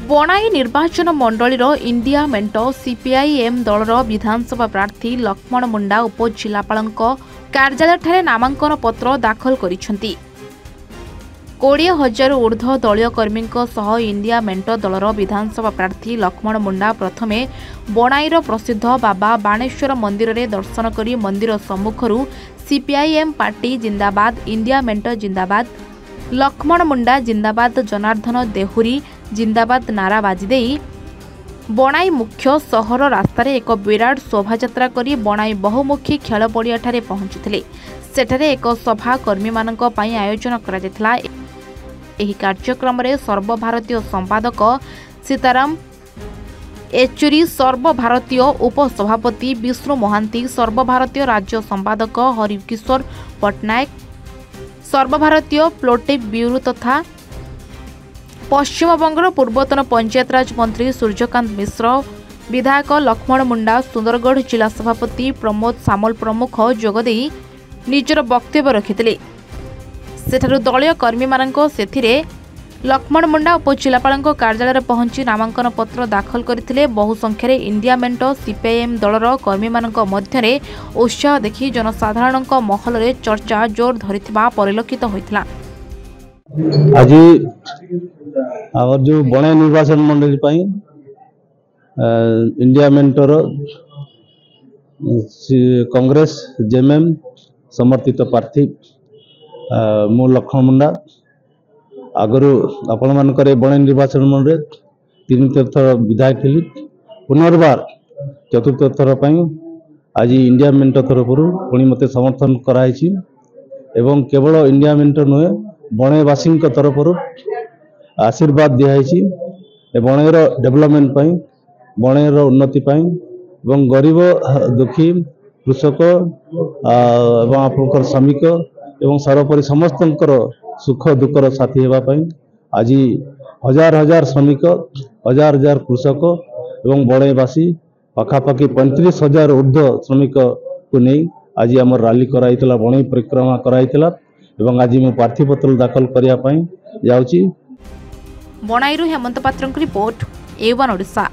ବଣାଇ ନିର୍ବାଚନ ମଣ୍ଡଳୀର ଇଣ୍ଡିଆ ମେଣ୍ଟ ସିପିଆଇଏମ୍ ଦଳର ବିଧାନସଭା ପ୍ରାର୍ଥୀ ଲକ୍ଷ୍ମଣ ମୁଣ୍ଡା ଉପଜିଲ୍ଲାପାଳଙ୍କ କାର୍ଯ୍ୟାଳୟଠାରେ ନାମାଙ୍କନ ପତ୍ର ଦାଖଲ କରିଛନ୍ତି। 20,000 ଊର୍ଦ୍ଧ୍ୱ ଦଳୀୟ କର୍ମୀଙ୍କ ସହ ଇଣ୍ଡିଆ ମେଣ୍ଟ ଦଳର ବିଧାନସଭା ପ୍ରାର୍ଥୀ ଲକ୍ଷ୍ମଣ ମୁଣ୍ଡା ପ୍ରଥମେ ବଣାଇର ପ୍ରସିଦ୍ଧ ବାବା ବାଣେଶ୍ୱର ମନ୍ଦିରରେ ଦର୍ଶନ କରି ମନ୍ଦିର ସମ୍ମୁଖରୁ ସିପିଆଇଏମ୍ ପାର୍ଟି ଜିନ୍ଦାବାଦ, ଇଣ୍ଡିଆ ମେଣ୍ଟ ଜିନ୍ଦାବାଦ, ଲକ୍ଷ୍ମଣ ମୁଣ୍ଡା ଜିନ୍ଦାବାଦ, ଜନାର୍ଦ୍ଦନ ଦେହୁରୀ ଜିନ୍ଦାବାଦ ନାରା ବାଜିଦେଇ ବଣାଇ ମୁଖ୍ୟ ସହର ରାସ୍ତାରେ ଏକ ବିରାଟ ଶୋଭାଯାତ୍ରା କରି ବଣାଇ ବହୁମୁଖୀ ଖେଳ ପଡ଼ିଆଠାରେ ପହଞ୍ଚିଥିଲେ। ସେଠାରେ ଏକ ସଭା କର୍ମୀମାନଙ୍କ ପାଇଁ ଆୟୋଜନ କରାଯାଇଥିଲା। ଏହି କାର୍ଯ୍ୟକ୍ରମରେ ସର୍ବଭାରତୀୟ ସମ୍ପାଦକ ସୀତାରାମ ୟେଚୁରୀ, ସର୍ବଭାରତୀୟ ଉପସଭାପତି ବିଷ୍ଣୁ ମହାନ୍ତି, ସର୍ବଭାରତୀୟ ରାଜ୍ୟ ସମ୍ପାଦକ ହରିକିଶୋର ପଟ୍ଟନାୟକ, ସର୍ବଭାରତୀୟ ପ୍ଲୋଟିକ୍ ବ୍ୟୁରୋ ତଥା ପଶ୍ଚିମବଙ୍ଗର ପୂର୍ବତନ ପଞ୍ଚାୟତରାଜ ମନ୍ତ୍ରୀ ସୂର୍ଯ୍ୟକାନ୍ତ ମିଶ୍ର, ବିଧାୟକ ଲକ୍ଷ୍ମଣ ମୁଣ୍ଡା, ସୁନ୍ଦରଗଡ଼ ଜିଲ୍ଲା ସଭାପତି ପ୍ରମୋଦ ସାମଲ ପ୍ରମୁଖ ଯୋଗଦେଇ ନିଜର ବକ୍ତବ୍ୟ ରଖିଥିଲେ। ସେଠାରୁ ଦଳୀୟ କର୍ମୀମାନଙ୍କ ସେଥିରେ ଲକ୍ଷ୍ମଣ ମୁଣ୍ଡା ଉପଜିଲ୍ଲାପାଳଙ୍କ କାର୍ଯ୍ୟାଳୟରେ ପହଞ୍ଚି ନାମାଙ୍କନ ପତ୍ର ଦାଖଲ କରିଥିଲେ। ବହୁ ସଂଖ୍ୟାରେ ଇଣ୍ଡିଆ ମେଣ୍ଟ ସିପିଆଇଏମ୍ ଦଳର କର୍ମୀମାନଙ୍କ ମଧ୍ୟରେ ଉତ୍ସାହ ଦେଖି ଜନସାଧାରଣଙ୍କ ମହଲରେ ଚର୍ଚ୍ଚା ଜୋର ଧରିଥିବା ପରିଲକ୍ଷିତ ହୋଇଥିଲା। आज आम जो बणाई निर्वाचन मंडली इंडिया मेंटर कांग्रेस जेएमएम समर्थित प्रार्थी मु लक्ष्मण मुंडा आगु आपण मानकर बणाई निर्वाचन मंडल 3 थर विधायक थी। पुनर्बार चतुर्थ थर आज इंडिया मेंट तरफ पुणी मत समर्थन कराई एवं केवल इंडिया मेंट नुहे बणाईवासी तरफ आशीर्वाद दिखाई बणाईर डेवलपमेंट बणाईर उन्नति एवं गरीब दुखी कृषक एवं आपंकर श्रमिक एवं सर्वोपरि समस्त सुख दुखर साथी होगापी आज हजार हजार श्रमिक हजार हजार कृषक एवं बणाईवासी पाखापाखि 35,000 ऊर्ध्व श्रमिक को नहीं आज आम रैली कराई बणाई परिक्रमा कराई एवं आज मु प्रार्थीपत्र दाखल करने जाऊँगी। बणाईरू हेमंत पात्रଙ୍କ रिपोर्ट A1 ओडिशा।